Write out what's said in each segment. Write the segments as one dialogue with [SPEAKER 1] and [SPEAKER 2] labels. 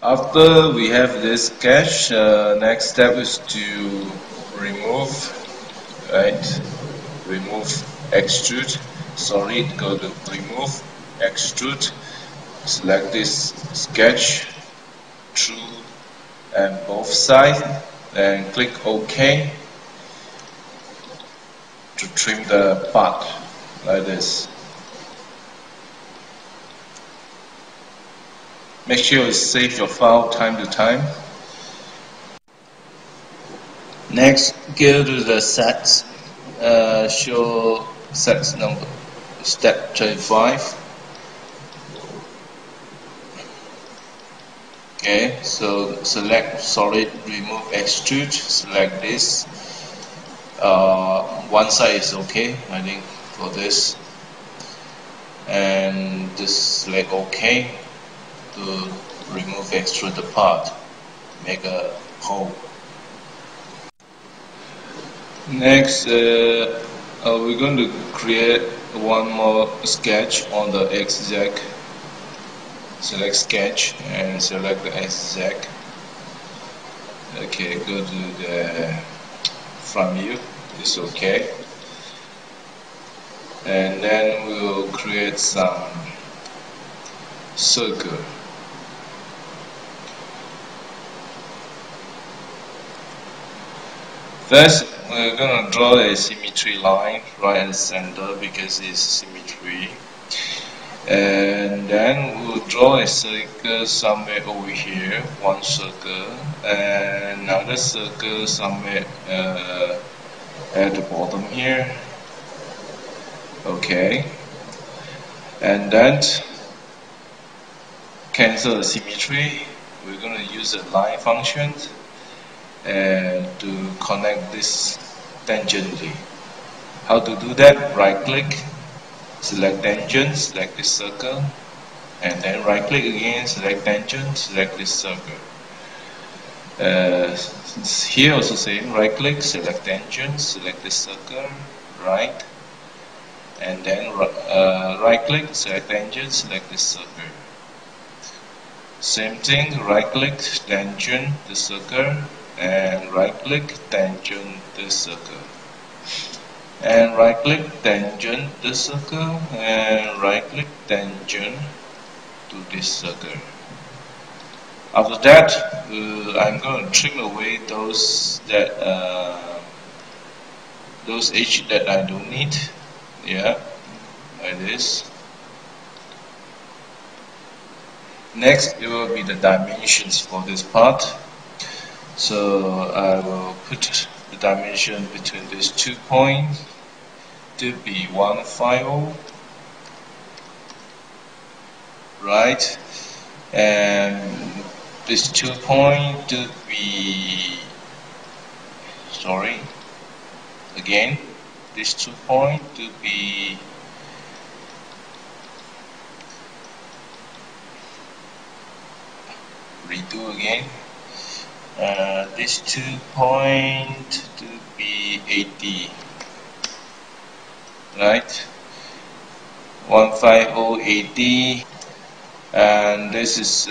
[SPEAKER 1] After we have this sketch, next step is to remove, right? Remove extrude, solid, go to remove, extrude, select this sketch, true and both sides, and click OK to trim the part like this. Make sure you save your file time to time. Next, go to the sets, show sets number, step 35. Okay, so select solid, remove extrude, select this. One side is okay, I think, for this. And just select OK to remove extrude the part, make a hole. Next, we're going to create one more sketch on the X-Z. Select sketch and select the X-Z. Okay, go to the front view. It's okay. And then we'll create some circle. First, we're going to draw a symmetry line right at the center because it's symmetry. And then we'll draw a circle somewhere over here, one circle, and another circle somewhere at the bottom here. Okay. And then cancel the symmetry. We're going to use a line function and to connect this tangentially. How to do that? Right click, select tangent, select this circle, and then right click again, select tangent, select this circle. Here also same, right click, select tangent, select this circle, right, and then right click, select tangent, select this circle. Same thing, right click, tangent, the circle, and right click, tangent, the circle. And right click, tangent, the circle, and right click, tangent to this circle. After that, I'm going to trim away those edges that I don't need. Yeah, like this. Next, it will be the dimensions for this part. So I will put the dimension between these 2 points to be 150, right? And this 2 point to be, sorry, again, this 2 point to be redo again. This 2 point to be 80, right? 150, 80, and this is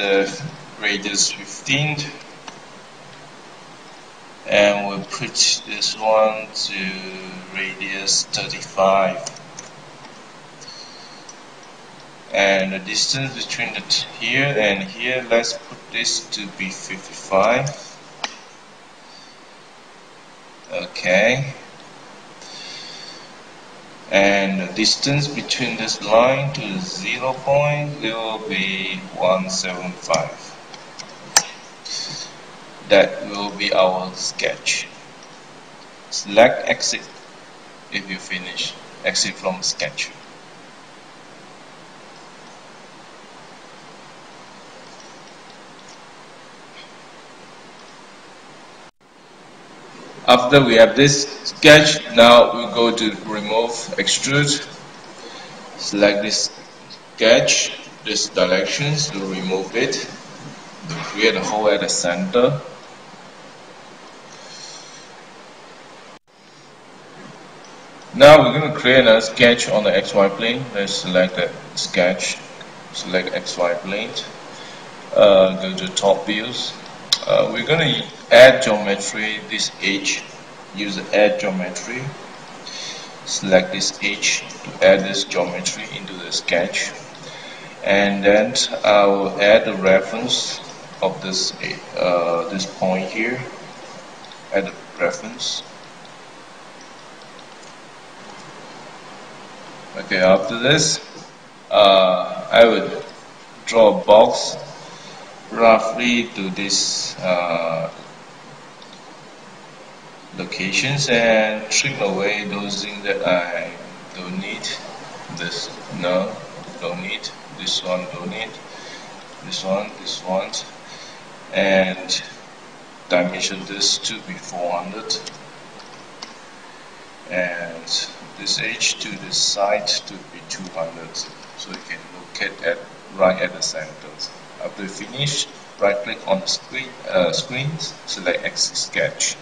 [SPEAKER 1] radius 15, and we'll put this one to radius 35. And the distance between here and here, let's put this to be 55. Okay. And the distance between this line to the 0 point will be 175. That will be our sketch. Select exit if you finish. Exit from sketch. After we have this sketch, now we go to remove extrude. Select this sketch, this directions to remove it, to create a hole at the center. Now we're going to create another sketch on the XY plane. Let's select the sketch, select XY plane, Go to top views. We're going to add geometry, this edge. Use the add geometry. Select this edge to add this geometry into the sketch. And then I will add the reference of this this point here. Add the reference. Okay, after this, I would draw a box roughly to this locations and trim away those things that I don't need. This no, don't need. This one don't need. This one, and dimension this to be 400, and this edge to this side to be 200. So you can locate at right at the center. After you finish, right click on the screen, select Exit Sketch.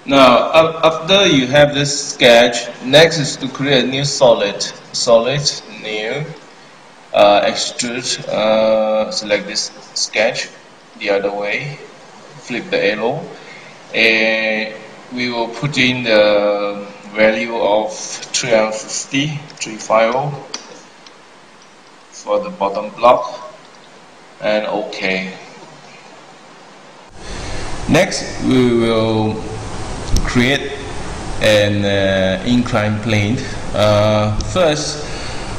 [SPEAKER 1] Now, after you have this sketch, next is to create a new solid, new, extrude, select this sketch the other way, flip the arrow, and we will put in the value of 350 for the bottom block, and OK. Next, we will create an inclined plane. First,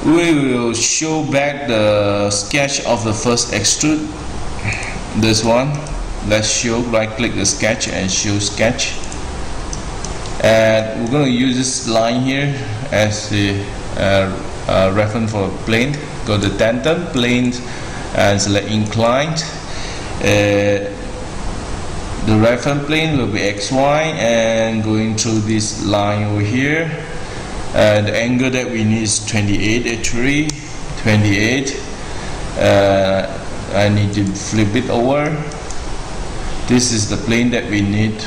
[SPEAKER 1] we will show back the sketch of the first extrude. This one, let's show. Right click the sketch and show sketch. And we're going to use this line here as the reference for plane. Go to tangent, plane, and select inclined. The reference plane will be XY, and going through this line over here. The angle that we need is 28 actually. 28. I need to flip it over. This is the plane that we need.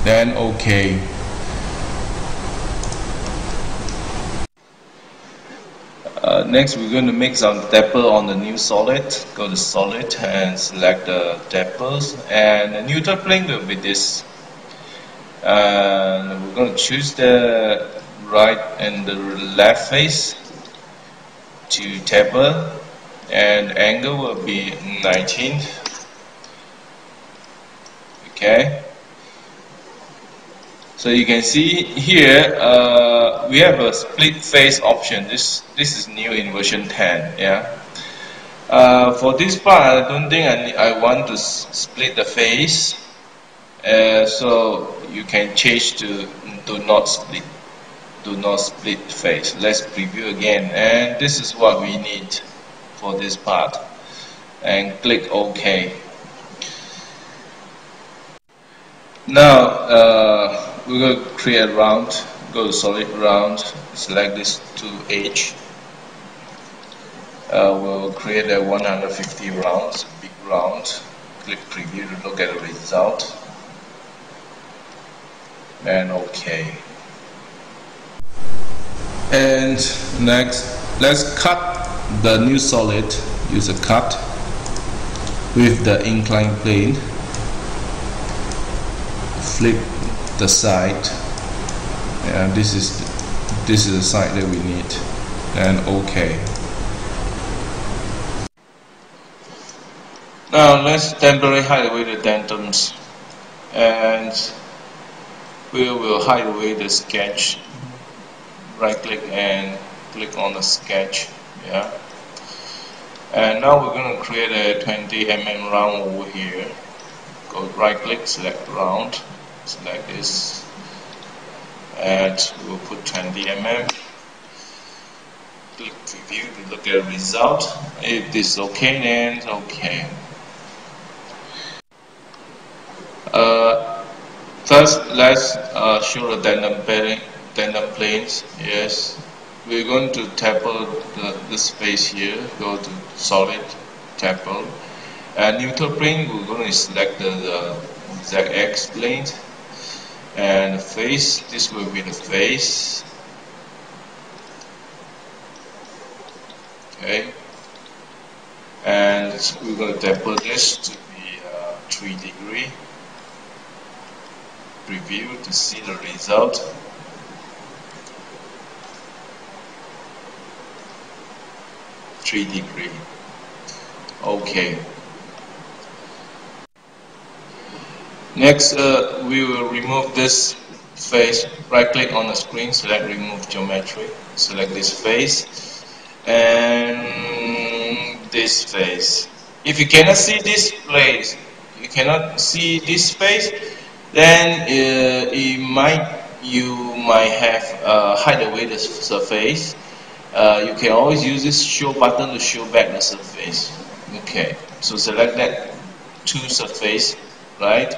[SPEAKER 1] Then OK. Next, we're going to make some taper on the new solid. Go to solid and select the tapers, and the neutral plane will be this. And we're going to choose the right and the left face to taper, and angle will be 19. Okay. So you can see here we have a split face option. This is new in version 10. Yeah. For this part, I don't think I want to split the face. So you can change to do not split face. Let's preview again, and this is what we need for this part. And click OK. Now we're going to create a round. Go to solid round, select this to edge. We'll create a 150 rounds, big round. Click preview to look at the result, and OK. And next, let's cut the new solid. Use a cut with the inclined plane. Flip the side, and this is the side that we need, and OK. Now let's temporarily hide away the tangents, and we will hide away the sketch. Right click and click on the sketch. Yeah. And now we're going to create a 20 mm round over here. Go right click, select round. Select this, and we'll put 20 mm. Click preview to look at the result. If this is OK, then it's OK. First, let's show the tandem planes. Yes, we're going to taper this face here. Go to solid, taper, and neutral plane. We're going to select the ZX plane. and the face, this will be the face. Okay, and we're going to taper this to be 3 degree. Preview to see the result. Three degree. Okay. Next, we will remove this face. Right click on the screen, select remove geometry, select this face and this face. If you cannot see this place, you cannot see this face, then you might have hide away the surface. You can always use this show button to show back the surface. Okay, so select that two surface, right?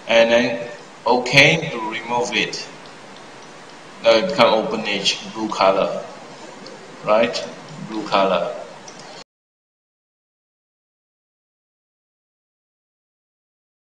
[SPEAKER 1] And then OK to remove it. Now it become open edge, blue color, right? Blue color.